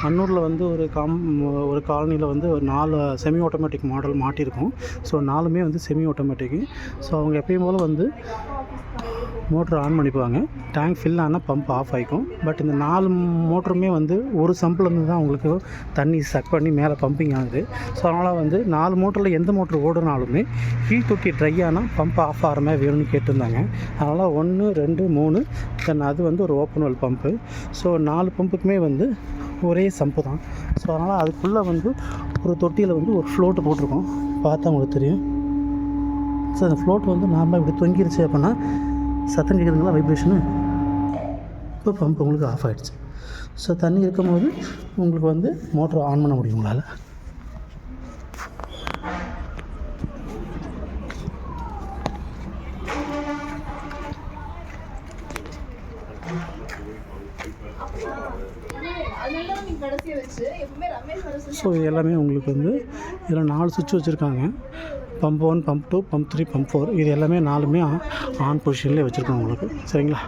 அன்னூரில் வந்து ஒரு காலனியில் வந்து ஒரு 4 செமி ஆட்டோமேட்டிக் மாடல் மாட்டியிருக்கும். ஸோ 4மே வந்து செமி ஆட்டோமேட்டிக்கு. ஸோ அவங்க எப்பயும் போல் வந்து மோட்ரு ஆன் பண்ணிப்பாங்க. டேங்க் ஃபில் ஆனால் பம்ப் ஆஃப் ஆகிக்கும். பட் இந்த 4 மோட்டருமே வந்து ஒரு சம்பிலேருந்து தான் உங்களுக்கு தண்ணி சக் பண்ணி மேலே பம்பிங் ஆகுது. ஸோ அதனால் வந்து 4 மோட்டரில் எந்த மோட்ரு ஓடுனாலுமே கீழ் தொட்டி ட்ரை ஆனால் பம்ப் ஆஃப் ஆகிற மாதிரி வேணும்னு கேட்டிருந்தாங்க. அதனால் 1, 2, 3 தென் அது வந்து ஒரு ஓப்பன் வெல் பம்ப்பு. ஸோ 4 பம்புக்குமே வந்து ஒரே சம்பு தான். ஸோ அதனால் அதுக்குள்ளே வந்து ஒரு தொட்டியில் வந்து ஒரு ஃப்ளோட்டு போட்டிருக்கோம். பார்த்தா உங்களுக்கு தெரியும். ஸோ அந்த ஃப்ளோட் வந்து நார்மலாக இப்படி தொங்கிருச்சு அப்படின்னா சத்தம் கேட்குதுங்களா, வைப்ரேஷனு. இப்போ பம்ப் உங்களுக்கு ஆஃப் ஆகிடுச்சு. ஸோ தண்ணி இருக்கும்போது உங்களுக்கு வந்து மோட்டரை ஆன் பண்ண முடியும் உங்களால். ஸோ இது எல்லாமே உங்களுக்கு வந்து இதில் 4 சுவிட்ச் வச்சுருக்காங்க. Pump 1, pump 2, pump 3, pump 4. இது எல்லாமே 4மே ஆன் பொசிஷன்லேயே வச்சுருக்கோம் உங்களுக்கு. சரிங்களா?